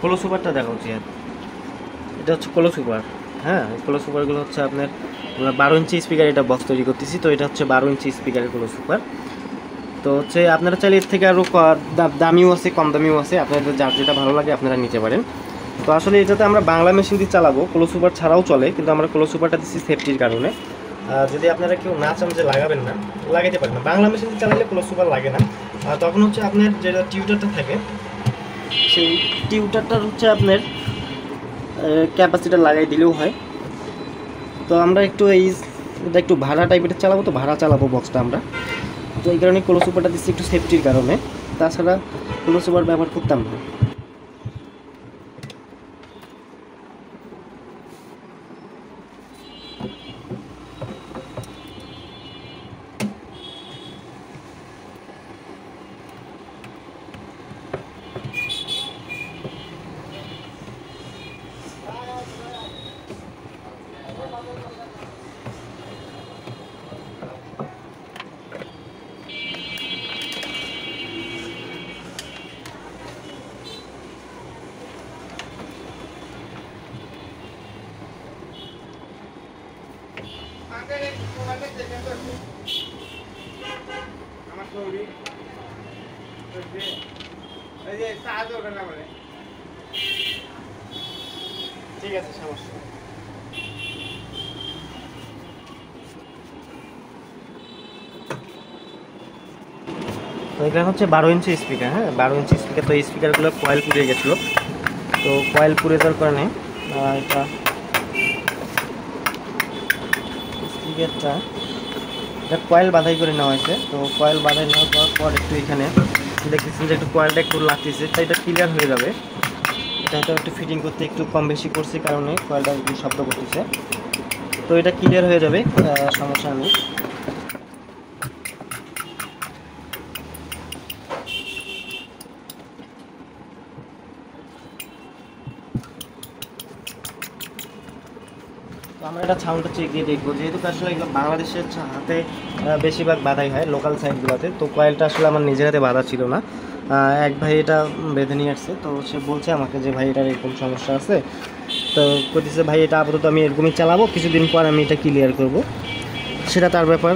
Close সুপারটা দেখা হচ্ছে। এটা হচ্ছে ক্লোজ সুপার। হ্যাঁ, ক্লোজ সুপারগুলো হচ্ছে আপনার 12 ইঞ্চি স্পিকার, এটা বক্স তৈরি করতেছি। তো এটা হচ্ছে 12 ইঞ্চি স্পিকারের ক্লোজ সুপার। তো হচ্ছে আপনারা চাইলে এর থেকে আরও দামিও আছে, কম দামিও আছে, আপনাদের যার যেটা ভালো লাগে আপনারা নিতে পারেন। তো আসলে এটাতে আমরা বাংলা মেশিন দিয়ে চালাবো, ক্লোজ সুপার ছাড়াও চলে, কিন্তু আমরা ক্লোজ সুপারটা দিচ্ছি সেফটির কারণে। যদি আপনারা কেউ না চান যে লাগাবেন না, লাগাইতে পারেন না। বাংলা মেশিন দিয়ে চালাইলে ক্লোজ সুপার লাগে না। তখন হচ্ছে আপনার যেটা টিউটারটা থাকে, সেই টিউটারটার হচ্ছে আপনার ক্যাপাসিটার লাগাই দিলেও হয়। তো আমরা একটু এটা একটু ভাড়া টাইপের চালাবো, তো ভাড়া চালাবো বক্সটা আমরা। তো এই কারণে ক্লোজ সুপারটা দিচ্ছি একটু সেফটির কারণে, তাছাড়া ক্লোজ সুপার ব্যবহার করতাম না। ঠিক আছে, সমস্যা। তো এখানে হচ্ছে 12 ইঞ্চি স্পিকার। হ্যাঁ, 12 ইঞ্চি স্পিকার। তো এই স্পিকারগুলো কয়েল পুড়ে গেছিলো, তো কয়েল পুড়ে যাওয়ার কারণে এটা স্পিকারটা কয়েল বাধাই করে নেওয়া হয়েছে। তো কয়েল বাধাই নেওয়ার পর একটু এখানে দেখতেছেন যে একটু কয়েলটা একটু লাগতেছে, তাই এটা ক্লিয়ার হয়ে যাবে। এটা হয়তো একটু ফিটিং করতে একটু কম বেশি করছে কারণে কয়েলটা একটু শব্দ করতেছে। তো এটা ক্লিয়ার হয়ে যাবে, সমস্যা নেই। তো আমরা এটা সাউন্ডটা চেক দিয়ে দেখবো, যেহেতু আসলে এগুলো বাংলাদেশের হাতে বেশিরভাগ বাধাই হয় লোকাল সাইডগুলোতে। তো কয়েলটা আসলে আমার নিজের হাতে বাধা ছিল না, এক ভাই এটা বেঁধে নিয়ে আসছে। তো সে বলছে আমাকে যে ভাই এটার এরকম সমস্যা আছে। তো বলতেছে ভাই এটা আপাতত আমি এরকমই চালাবো, কিছুদিন পর আমি এটা ক্লিয়ার করব, সেটা তার ব্যাপার।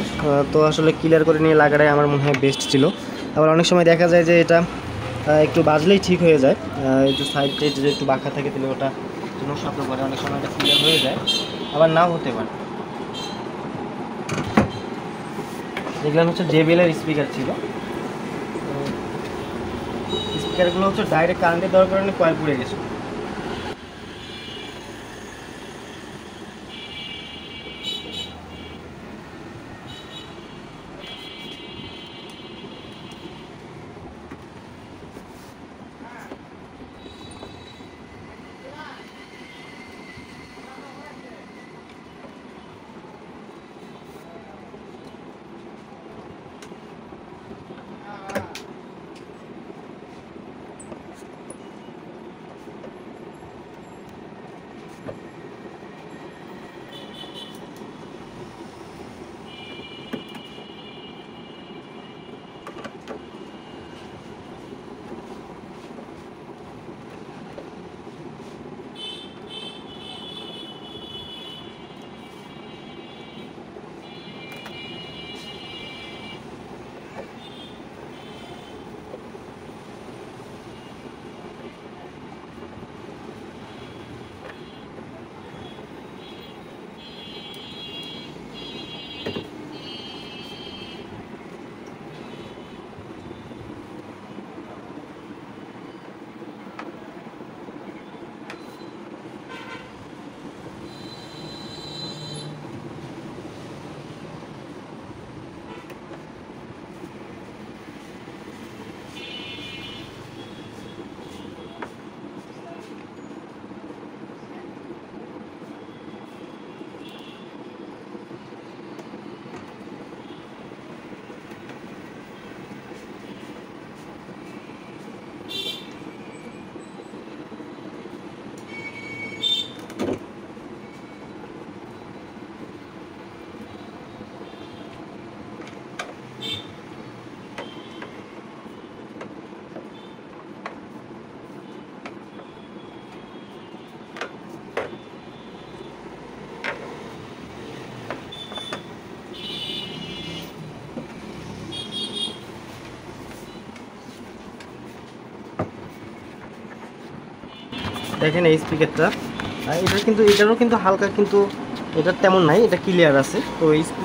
তো আসলে ক্লিয়ার করে নিয়ে লাগাটাই আমার মনে হয় বেস্ট ছিল। আবার অনেক সময় দেখা যায় যে এটা একটু বাজলেই ঠিক হয়ে যায়, একটু সাইডে যদি একটু বাঁকা থাকে তাহলে ওটা কোনো শব্দ করে, অনেক সময় এটা ক্লিয়ার হয়ে যায়, আবার নাও হতে পারে। এগুলো হচ্ছে JBL এর স্পিকার ছিল। স্পিকারগুলো হচ্ছে ডাইরেক্ট কারেন্টে দেওয়ার কারণে কয়েল পুড়ে গেছে। দেখেন এই স্পিকারটা, এটা কিন্তু এটারও কিন্তু হালকা, কিন্তু এটা তেমন নাই, এটা ক্লিয়ার আছে। তো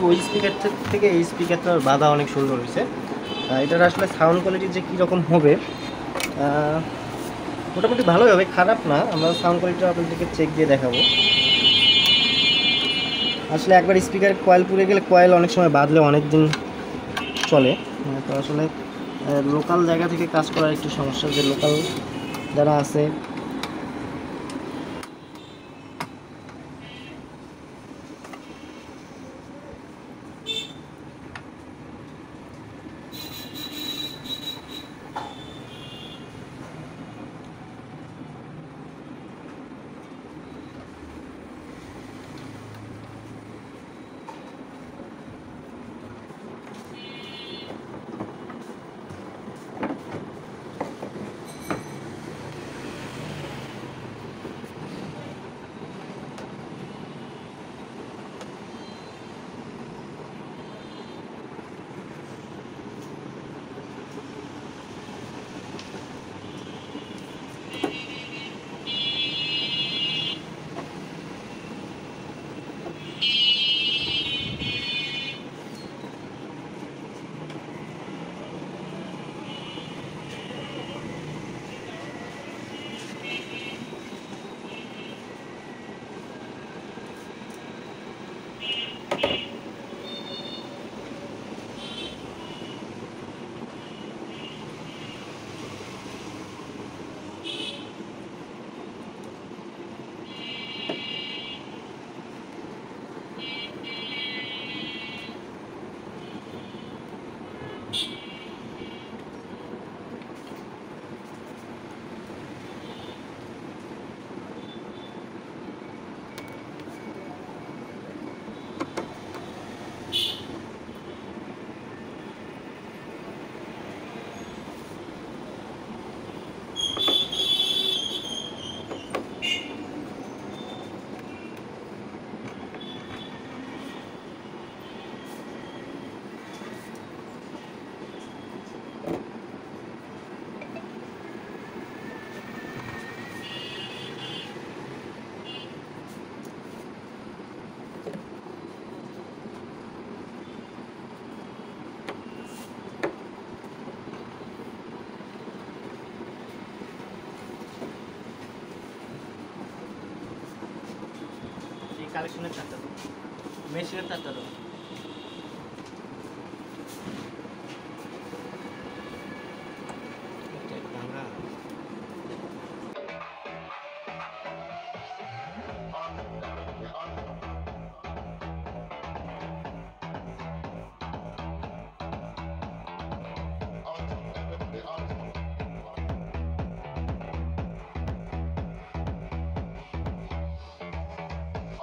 ওই স্পিকার থেকে এই স্পিকারটার বাধা অনেক সুন্দর হয়েছে। এটার আসলে সাউন্ড কোয়ালিটি যে কীরকম হবে, মোটামুটি ভালোই হবে, খারাপ না। আমরা সাউন্ড কোয়ালিটি আপনাদেরকে চেক দিয়ে দেখাবো। আসলে একবার স্পিকার কয়েল পুড়ে গেলে কয়েল অনেক সময় বাদলে অনেক দিন চলে। তো আসলে লোকাল জায়গা থেকে কাজ করার একটু সমস্যা, যে লোকাল যারা আছে কালেকশনের চারটা, মেশিনের চারটা।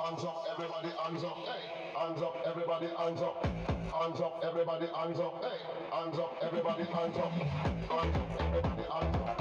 Hands up, everybody, hands up, hey. Hands up, everybody, hands up. Hands up, everybody, hands up, hey. Hands up, everybody, hands up. Hands up, everybody, hands up.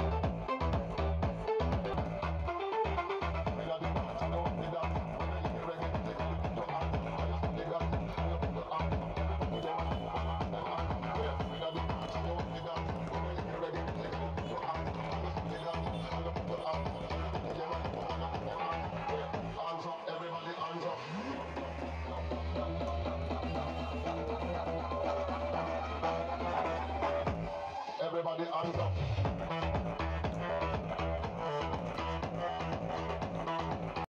Everybody hands up.